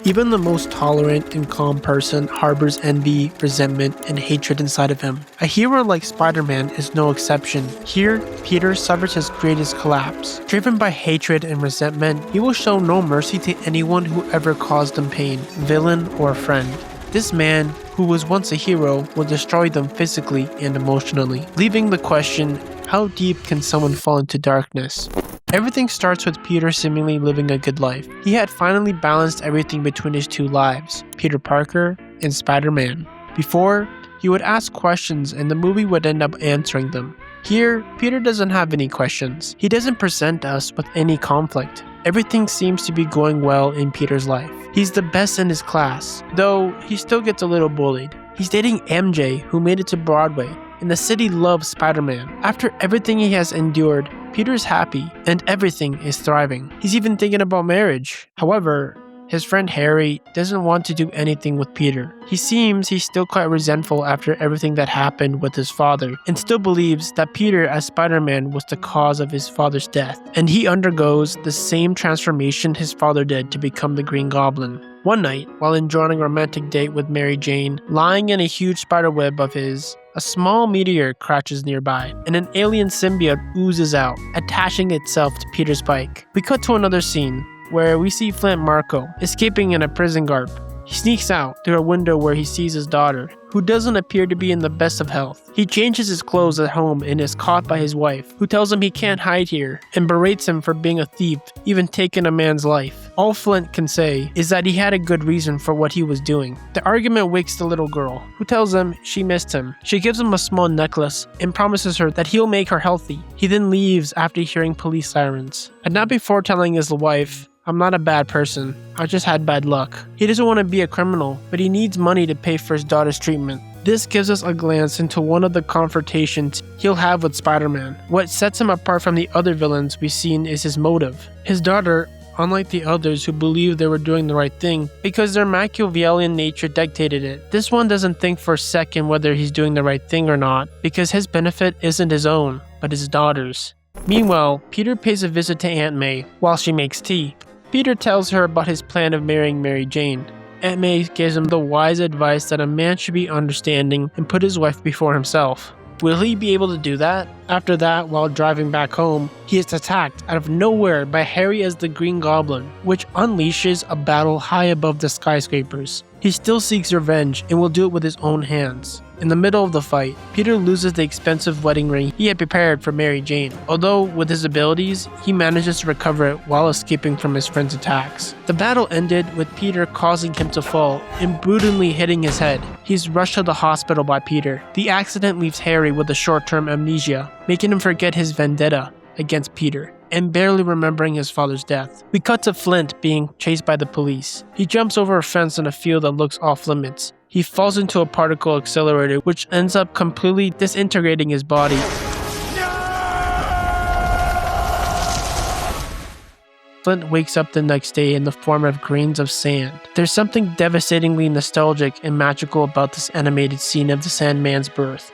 Even the most tolerant and calm person harbors envy, resentment, and hatred inside of him. A hero like Spider-Man is no exception. Here, Peter suffers his greatest collapse. Driven by hatred and resentment, he will show no mercy to anyone who ever caused him pain, villain or friend. This man, who was once a hero, will destroy them physically and emotionally, leaving the question, how deep can someone fall into darkness? Everything starts with Peter seemingly living a good life. He had finally balanced everything between his two lives, Peter Parker and Spider-Man. Before, he would ask questions and the movie would end up answering them. Here, Peter doesn't have any questions. He doesn't present us with any conflict. Everything seems to be going well in Peter's life. He's the best in his class, though he still gets a little bullied. He's dating MJ, who made it to Broadway, and the city loves Spider-Man. After everything he has endured, Peter's happy, and everything is thriving. He's even thinking about marriage. However, his friend Harry doesn't want to do anything with Peter. He seems he's still quite resentful after everything that happened with his father, and still believes that Peter as Spider-Man was the cause of his father's death, and he undergoes the same transformation his father did to become the Green Goblin. One night, while enjoying a romantic date with Mary Jane, lying in a huge spiderweb of his, a small meteor crashes nearby, and an alien symbiote oozes out, attaching itself to Peter's bike. We cut to another scene, where we see Flint Marko escaping in a prison garb. He sneaks out through a window where he sees his daughter, who doesn't appear to be in the best of health. He changes his clothes at home and is caught by his wife, who tells him he can't hide here and berates him for being a thief, even taking a man's life. All Flint can say is that he had a good reason for what he was doing. The argument wakes the little girl, who tells him she missed him. She gives him a small necklace and promises her that he'll make her healthy. He then leaves after hearing police sirens. And not before telling his wife, I'm not a bad person, I just had bad luck. He doesn't want to be a criminal, but he needs money to pay for his daughter's treatment. This gives us a glance into one of the confrontations he'll have with Spider-Man. What sets him apart from the other villains we've seen is his motive. His daughter, unlike the others who believed they were doing the right thing because their Machiavellian nature dictated it, this one doesn't think for a second whether he's doing the right thing or not because his benefit isn't his own, but his daughter's. Meanwhile, Peter pays a visit to Aunt May while she makes tea. Peter tells her about his plan of marrying Mary Jane. Aunt May gives him the wise advice that a man should be understanding and put his wife before himself. Will he be able to do that? After that, while driving back home, he is attacked out of nowhere by Harry as the Green Goblin, which unleashes a battle high above the skyscrapers. He still seeks revenge and will do it with his own hands. In the middle of the fight, Peter loses the expensive wedding ring he had prepared for Mary Jane. Although with his abilities, he manages to recover it while escaping from his friend's attacks. The battle ended with Peter causing him to fall and brutally hitting his head. He's rushed to the hospital by Peter. The accident leaves Harry with a short-term amnesia, making him forget his vendetta against Peter and barely remembering his father's death. We cut to Flint being chased by the police. He jumps over a fence in a field that looks off limits. He falls into a particle accelerator which ends up completely disintegrating his body. Flint wakes up the next day in the form of grains of sand. There's something devastatingly nostalgic and magical about this animated scene of the Sandman's birth.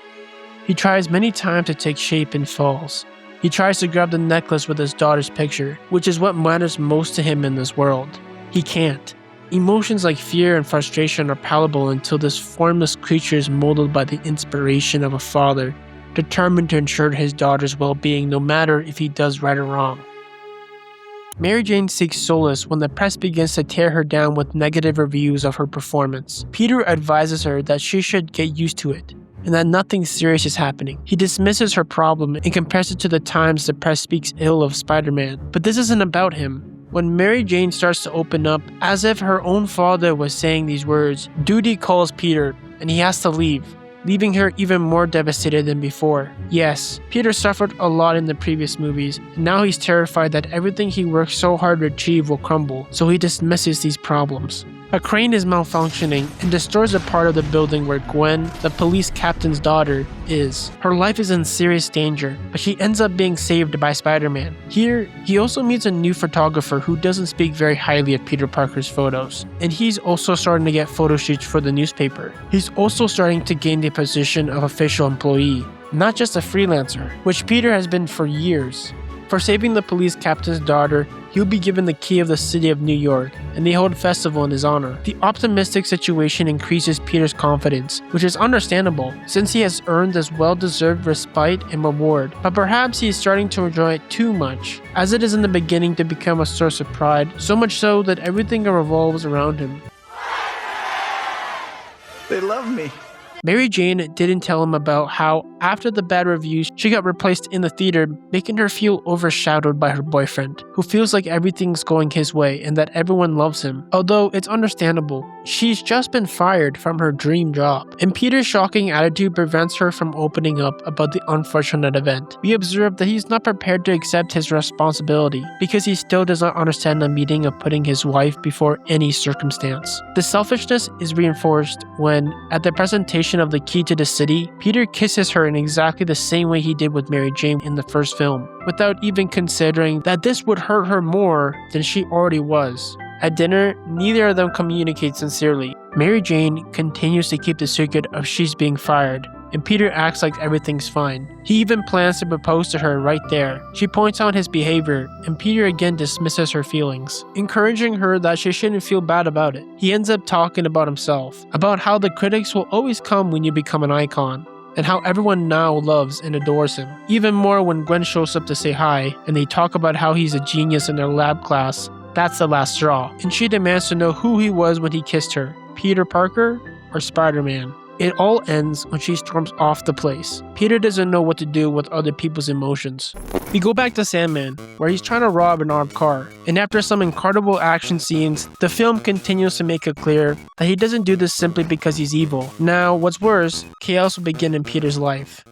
He tries many times to take shape and falls. He tries to grab the necklace with his daughter's picture, which is what matters most to him in this world. He can't. Emotions like fear and frustration are palatable until this formless creature is molded by the inspiration of a father, determined to ensure his daughter's well-being no matter if he does right or wrong. Mary Jane seeks solace when the press begins to tear her down with negative reviews of her performance. Peter advises her that she should get used to it, and that nothing serious is happening. He dismisses her problem and compares it to the times the press speaks ill of Spider-Man. But this isn't about him. When Mary Jane starts to open up, as if her own father was saying these words, duty calls Peter, and he has to leave, leaving her even more devastated than before. Yes, Peter suffered a lot in the previous movies, and now he's terrified that everything he worked so hard to achieve will crumble, so he dismisses these problems. A crane is malfunctioning and destroys a part of the building where Gwen, the police captain's daughter, is. Her life is in serious danger, but she ends up being saved by Spider-Man. Here, he also meets a new photographer who doesn't speak very highly of Peter Parker's photos, and he's also starting to get photo shoots for the newspaper. He's also starting to gain the position of official employee, not just a freelancer, which Peter has been for years. For saving the police captain's daughter, he'll be given the key of the city of New York, and they hold a festival in his honor. The optimistic situation increases Peter's confidence, which is understandable, since he has earned this well-deserved respite and reward, but perhaps he is starting to enjoy it too much, as it is in the beginning to become a source of pride, so much so that everything revolves around him. They love me. Mary Jane didn't tell him about how, after the bad reviews, she got replaced in the theater, making her feel overshadowed by her boyfriend, who feels like everything's going his way and that everyone loves him. Although it's understandable, she's just been fired from her dream job, and Peter's shocking attitude prevents her from opening up about the unfortunate event. We observe that he's not prepared to accept his responsibility, because he still does not understand the meaning of putting his wife before any circumstance. The selfishness is reinforced when, at the presentation of the key to the city, Peter kisses her in exactly the same way he did with Mary Jane in the first film, without even considering that this would hurt her more than she already was. At dinner, neither of them communicate sincerely. Mary Jane continues to keep the secret of she's being fired, and Peter acts like everything's fine. He even plans to propose to her right there. She points out his behavior, and Peter again dismisses her feelings, encouraging her that she shouldn't feel bad about it. He ends up talking about himself, about how the critics will always come when you become an icon, and how everyone now loves and adores him. Even more when Gwen shows up to say hi, and they talk about how he's a genius in their lab class. That's the last straw, and she demands to know who he was when he kissed her, Peter Parker or Spider-Man. It all ends when she storms off the place. Peter doesn't know what to do with other people's emotions. We go back to Sandman, where he's trying to rob an armed car, and after some incredible action scenes, the film continues to make it clear that he doesn't do this simply because he's evil. Now, what's worse, chaos will begin in Peter's life.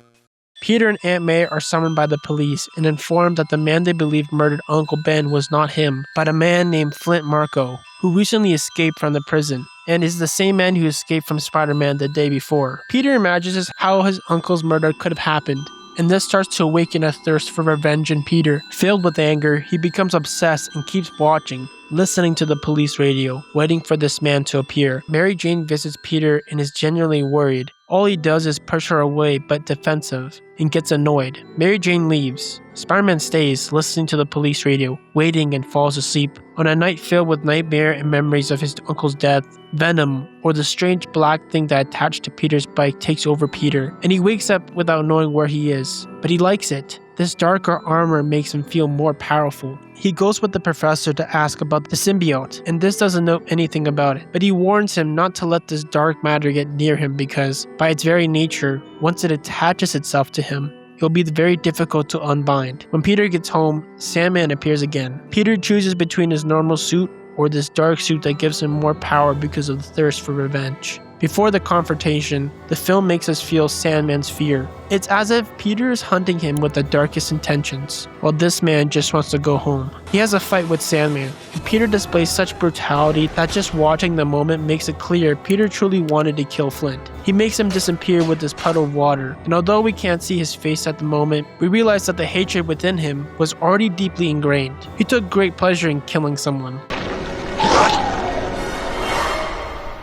Peter and Aunt May are summoned by the police and informed that the man they believe murdered Uncle Ben was not him, but a man named Flint Marko, who recently escaped from the prison, and is the same man who escaped from Spider-Man the day before. Peter imagines how his uncle's murder could have happened, and this starts to awaken a thirst for revenge in Peter. Filled with anger, he becomes obsessed and keeps watching, listening to the police radio, waiting for this man to appear. Mary Jane visits Peter and is genuinely worried. All he does is push her away but defensive, and gets annoyed. Mary Jane leaves. Spider-Man stays, listening to the police radio, waiting, and falls asleep. On a night filled with nightmare and memories of his uncle's death, Venom, or the strange black thing that attached to Peter's bike, takes over Peter, and he wakes up without knowing where he is. But he likes it. This darker armor makes him feel more powerful. He goes with the professor to ask about the symbiote, and this doesn't know anything about it. But he warns him not to let this dark matter get near him because, by its very nature, once it attaches itself to him, it'll be very difficult to unbind. When Peter gets home, Sandman appears again. Peter chooses between his normal suit or this dark suit that gives him more power because of the thirst for revenge. Before the confrontation, the film makes us feel Sandman's fear. It's as if Peter is hunting him with the darkest intentions, while this man just wants to go home. He has a fight with Sandman, and Peter displays such brutality that just watching the moment makes it clear Peter truly wanted to kill Flint. He makes him disappear with this puddle of water, and although we can't see his face at the moment, we realize that the hatred within him was already deeply ingrained. He took great pleasure in killing someone.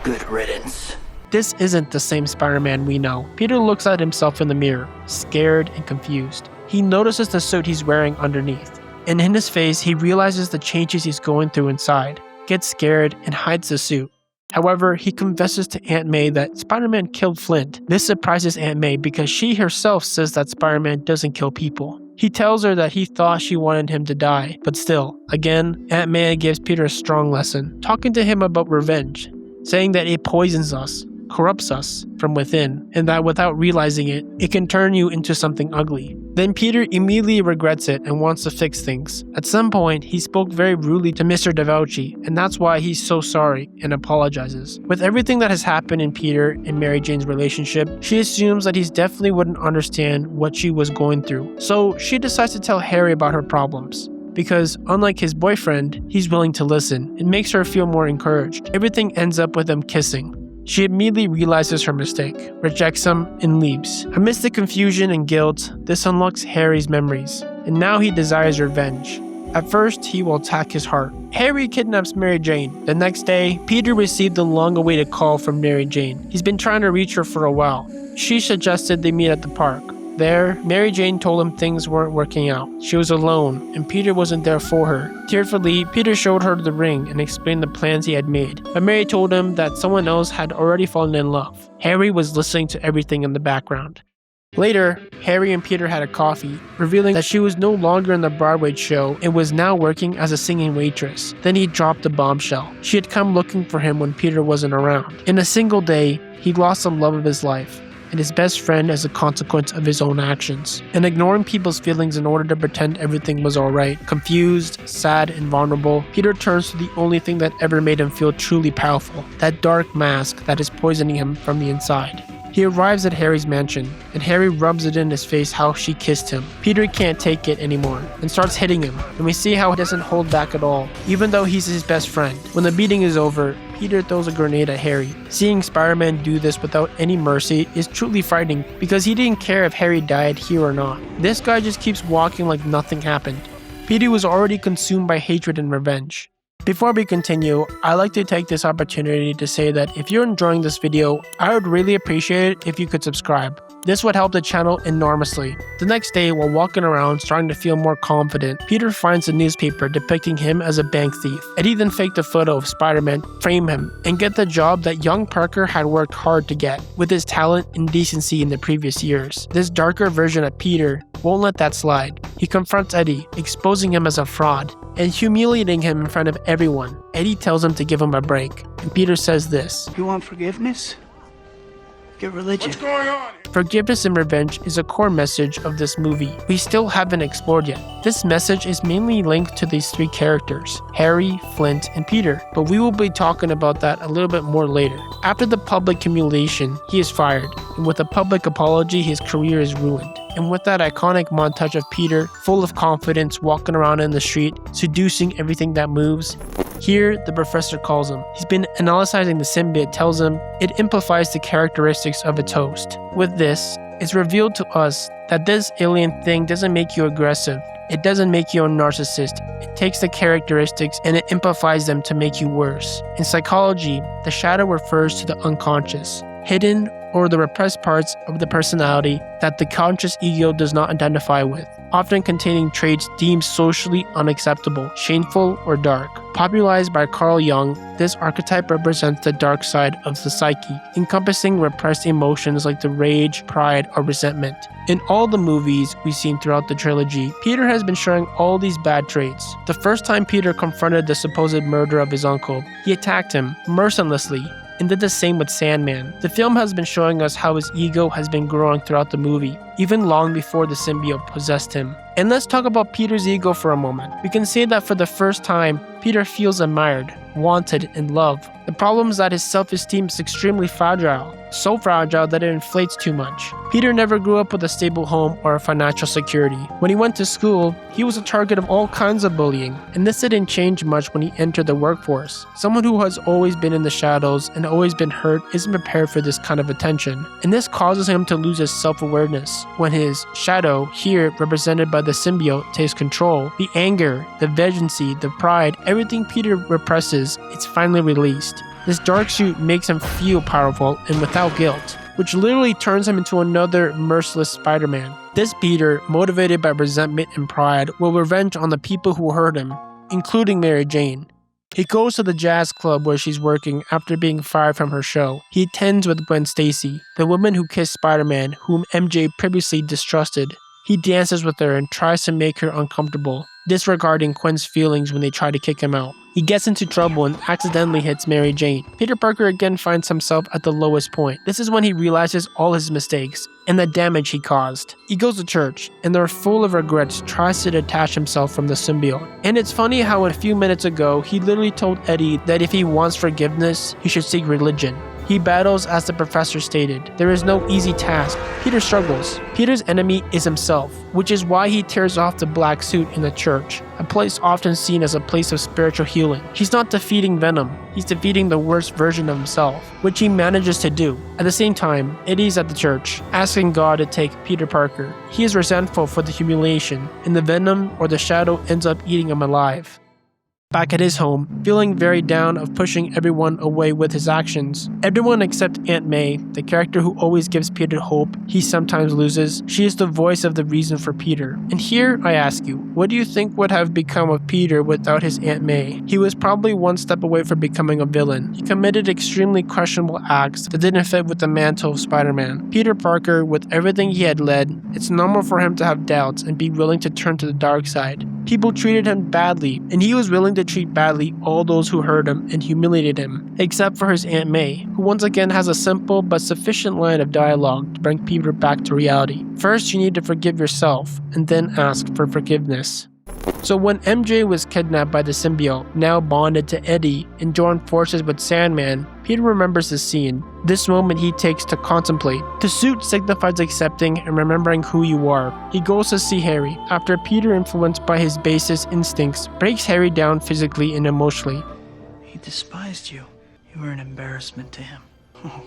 Good riddance. This isn't the same Spider-Man we know. Peter looks at himself in the mirror, scared and confused. He notices the suit he's wearing underneath, and in his face he realizes the changes he's going through inside, gets scared, and hides the suit. However, he confesses to Aunt May that Spider-Man killed Flint. This surprises Aunt May because she herself says that Spider-Man doesn't kill people. He tells her that he thought she wanted him to die, but still, again, Aunt May gives Peter a strong lesson, talking to him about revenge, saying that it poisons us, corrupts us from within, and that without realizing it, it can turn you into something ugly. Then Peter immediately regrets it and wants to fix things. At some point, he spoke very rudely to Mr. Davauci, and that's why he's so sorry and apologizes. With everything that has happened in Peter and Mary Jane's relationship, she assumes that he definitely wouldn't understand what she was going through. So she decides to tell Harry about her problems, because unlike his boyfriend, he's willing to listen. It makes her feel more encouraged. Everything ends up with them kissing. She immediately realizes her mistake, rejects him, and leaves. Amidst the confusion and guilt, this unlocks Harry's memories, and now he desires revenge. At first, he will attack his heart. Harry kidnaps Mary Jane. The next day, Peter received the long-awaited call from Mary Jane. He's been trying to reach her for a while. She suggested they meet at the park. There, Mary Jane told him things weren't working out. She was alone, and Peter wasn't there for her. Tearfully, Peter showed her the ring and explained the plans he had made. But Mary told him that someone else had already fallen in love. Harry was listening to everything in the background. Later, Harry and Peter had a coffee, revealing that she was no longer in the Broadway show and was now working as a singing waitress. Then he dropped the bombshell. She had come looking for him when Peter wasn't around. In a single day, he lost the love of his life and his best friend as a consequence of his own actions. And ignoring people's feelings in order to pretend everything was alright, confused, sad, and vulnerable, Peter turns to the only thing that ever made him feel truly powerful, that dark mask that is poisoning him from the inside. He arrives at Harry's mansion, and Harry rubs it in his face how she kissed him. Peter can't take it anymore, and starts hitting him, and we see how he doesn't hold back at all, even though he's his best friend. When the beating is over, Peter throws a grenade at Harry. Seeing Spider-Man do this without any mercy is truly frightening, because he didn't care if Harry died here or not. This guy just keeps walking like nothing happened. Peter was already consumed by hatred and revenge. Before we continue, I'd like to take this opportunity to say that if you're enjoying this video, I would really appreciate it if you could subscribe. This would help the channel enormously. The next day, while walking around starting to feel more confident, Peter finds a newspaper depicting him as a bank thief. Eddie then faked a photo of Spider-Man, frame him, and get the job that young Parker had worked hard to get, with his talent and decency in the previous years. This darker version of Peter won't let that slide. He confronts Eddie, exposing him as a fraud, and humiliating him in front of everyone. Eddie tells him to give him a break, and Peter says this: You want forgiveness? Get religion. What's going on? Forgiveness and revenge is a core message of this movie we still haven't explored yet. This message is mainly linked to these three characters, Harry, Flint, and Peter, but we will be talking about that a little bit more later. After the public humiliation, he is fired, and with a public apology, his career is ruined. And with that iconic montage of Peter, full of confidence, walking around in the street, seducing everything that moves, here the professor calls him. He's been analyzing the symbiote, tells him it amplifies the characteristics of its host. With this, it's revealed to us that this alien thing doesn't make you aggressive. It doesn't make you a narcissist. It takes the characteristics and it amplifies them to make you worse. In psychology, the shadow refers to the unconscious, hidden or the repressed parts of the personality that the conscious ego does not identify with, often containing traits deemed socially unacceptable, shameful, or dark. Popularized by Carl Jung, this archetype represents the dark side of the psyche, encompassing repressed emotions like the rage, pride, or resentment. In all the movies we've seen throughout the trilogy, Peter has been showing all these bad traits. The first time Peter confronted the supposed murder of his uncle, he attacked him mercilessly, and did the same with Sandman. The film has been showing us how his ego has been growing throughout the movie, even long before the symbiote possessed him. And let's talk about Peter's ego for a moment. We can say that for the first time, Peter feels admired, wanted, and loved. The problem is that his self-esteem is extremely fragile, so fragile that it inflates too much. Peter never grew up with a stable home or financial security. When he went to school, he was a target of all kinds of bullying, and this didn't change much when he entered the workforce. Someone who has always been in the shadows and always been hurt isn't prepared for this kind of attention, and this causes him to lose his self-awareness. When his shadow, here represented by the symbiote, takes control, the anger, the vehemency, the pride, everything Peter represses, it's finally released. This dark suit makes him feel powerful and without guilt, which literally turns him into another merciless Spider-Man. This Peter, motivated by resentment and pride, will revenge on the people who hurt him, including Mary Jane. He goes to the jazz club where she's working after being fired from her show. He attends with Gwen Stacy, the woman who kissed Spider-Man, whom MJ previously distrusted. He dances with her and tries to make her uncomfortable, disregarding Gwen's feelings when they try to kick him out. He gets into trouble and accidentally hits Mary Jane. Peter Parker again finds himself at the lowest point. This is when he realizes all his mistakes and the damage he caused. He goes to church, and they're full of regrets, tries to detach himself from the symbiote. And it's funny how a few minutes ago, he literally told Eddie that if he wants forgiveness, he should seek religion. He battles as the professor stated. There is no easy task. Peter struggles. Peter's enemy is himself, which is why he tears off the black suit in the church, a place often seen as a place of spiritual healing. He's not defeating Venom, he's defeating the worst version of himself, which he manages to do. At the same time, Eddie's at the church, asking God to take Peter Parker. He is resentful for the humiliation, and the Venom or the Shadow ends up eating him alive. Back at his home, feeling very down of pushing everyone away with his actions. Everyone except Aunt May, the character who always gives Peter hope he sometimes loses. She is the voice of the reason for Peter. And here I ask you, what do you think would have become of Peter without his Aunt May? He was probably one step away from becoming a villain. He committed extremely questionable acts that didn't fit with the mantle of Spider-Man. Peter Parker, with everything he had led, it's normal for him to have doubts and be willing to turn to the dark side. People treated him badly, and he was willing to treat badly all those who hurt him and humiliated him, except for his Aunt May, who once again has a simple but sufficient line of dialogue to bring Peter back to reality. First, you need to forgive yourself, and then ask for forgiveness. So when MJ was kidnapped by the symbiote, now bonded to Eddie, and joined forces with Sandman, Peter remembers this scene. This moment he takes to contemplate. The suit signifies accepting and remembering who you are. He goes to see Harry, after Peter, influenced by his basest instincts, breaks Harry down physically and emotionally. He despised you. You were an embarrassment to him. Oh,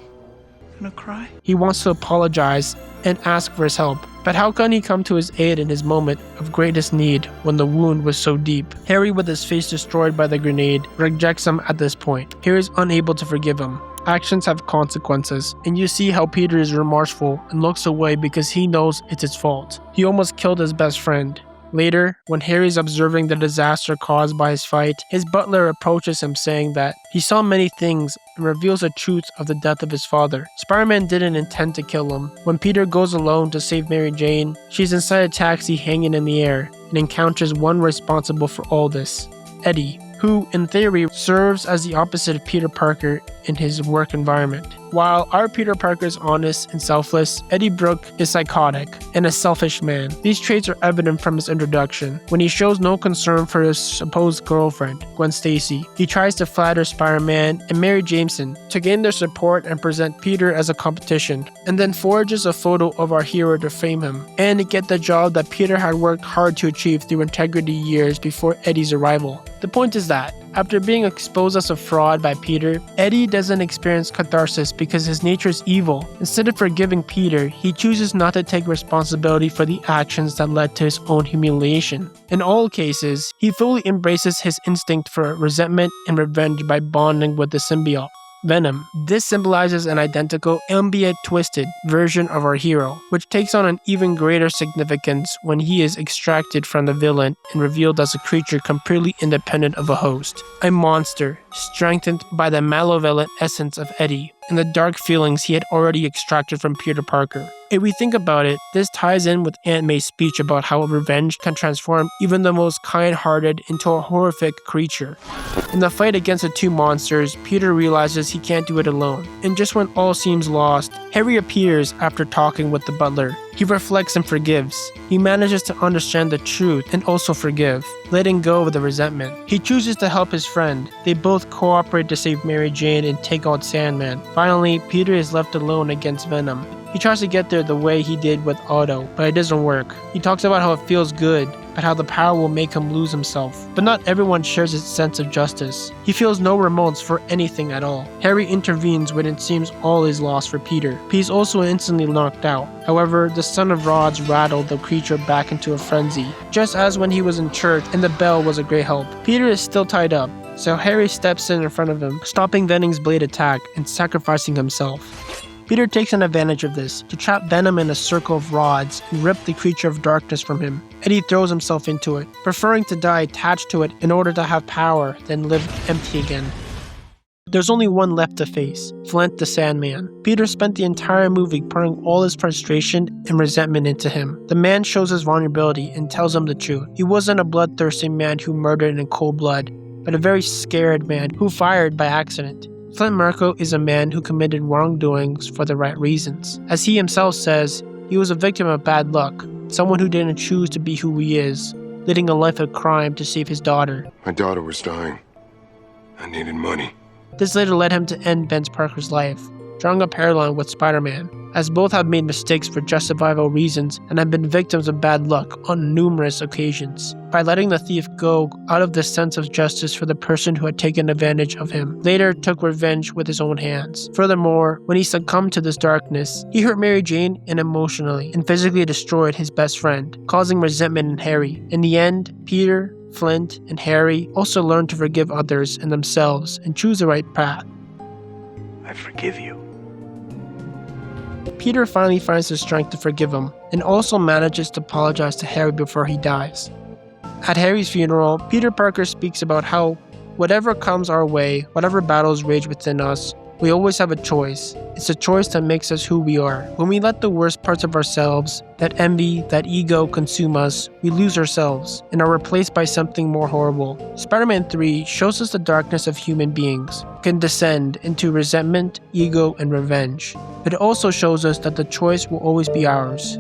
gonna cry? He wants to apologize and ask for his help, but how can he come to his aid in his moment of greatest need when the wound was so deep? Harry, with his face destroyed by the grenade, rejects him at this point. Harry is unable to forgive him. Actions have consequences, and you see how Peter is remorseful and looks away because he knows it's his fault. He almost killed his best friend. Later, when Harry's observing the disaster caused by his fight, his butler approaches him saying that he saw many things and reveals the truth of the death of his father. Spider-Man didn't intend to kill him. When Peter goes alone to save Mary Jane, she's inside a taxi hanging in the air and encounters one responsible for all this, Eddie, who, in theory, serves as the opposite of Peter Parker in his work environment. While our Peter Parker is honest and selfless, Eddie Brooke is psychotic and a selfish man. These traits are evident from his introduction, when he shows no concern for his supposed girlfriend, Gwen Stacy. He tries to flatter Spider-Man and Mary Jameson to gain their support and present Peter as a competition, and then forges a photo of our hero to frame him, and to get the job that Peter had worked hard to achieve through integrity years before Eddie's arrival. The point is that, after being exposed as a fraud by Peter, Eddie doesn't experience catharsis because his nature is evil. Instead of forgiving Peter, he chooses not to take responsibility for the actions that led to his own humiliation. In all cases, he fully embraces his instinct for resentment and revenge by bonding with the symbiote, Venom. This symbolizes an identical, albeit twisted, version of our hero, which takes on an even greater significance when he is extracted from the villain and revealed as a creature completely independent of a host. A monster, strengthened by the malevolent essence of Eddie and the dark feelings he had already extracted from Peter Parker. If we think about it, this ties in with Aunt May's speech about how revenge can transform even the most kind-hearted into a horrific creature. In the fight against the two monsters, Peter realizes he can't do it alone, and just when all seems lost, Harry appears after talking with the butler. He reflects and forgives. He manages to understand the truth and also forgive, letting go of the resentment. He chooses to help his friend. They both cooperate to save Mary Jane and take out Sandman. Finally, Peter is left alone against Venom. He tries to get there the way he did with Otto, but it doesn't work. He talks about how it feels good, but how the power will make him lose himself. But not everyone shares his sense of justice. He feels no remorse for anything at all. Harry intervenes when it seems all is lost for Peter. He's also instantly knocked out. However, the Son of Rods rattled the creature back into a frenzy, just as when he was in church and the bell was a great help. Peter is still tied up, so Harry steps in front of him, stopping Venom's blade attack and sacrificing himself. Peter takes an advantage of this to trap Venom in a circle of rods and rip the creature of darkness from him. Eddie throws himself into it, preferring to die attached to it in order to have power than live empty again. There's only one left to face, Flint the Sandman. Peter spent the entire movie pouring all his frustration and resentment into him. The man shows his vulnerability and tells him the truth. He wasn't a bloodthirsty man who murdered in cold blood, but a very scared man who fired by accident. Flint Marko is a man who committed wrongdoings for the right reasons. As he himself says, he was a victim of bad luck, someone who didn't choose to be who he is, leading a life of crime to save his daughter. My daughter was dying. I needed money. This later led him to end Ben Parker's life, drawing a parallel with Spider-Man, as both have made mistakes for justifiable reasons and have been victims of bad luck on numerous occasions. By letting the thief go out of the sense of justice for the person who had taken advantage of him, later took revenge with his own hands. Furthermore, when he succumbed to this darkness, he hurt Mary Jane and emotionally and physically destroyed his best friend, causing resentment in Harry. In the end, Peter, Flint, and Harry also learn to forgive others and themselves and choose the right path. I forgive you. Peter finally finds the strength to forgive him, and also manages to apologize to Harry before he dies. At Harry's funeral, Peter Parker speaks about how whatever comes our way, whatever battles rage within us, we always have a choice. It's a choice that makes us who we are. When we let the worst parts of ourselves, that envy, that ego consume us, we lose ourselves and are replaced by something more horrible. Spider-Man 3 shows us the darkness of human beings, can descend into resentment, ego, and revenge. It also shows us that the choice will always be ours.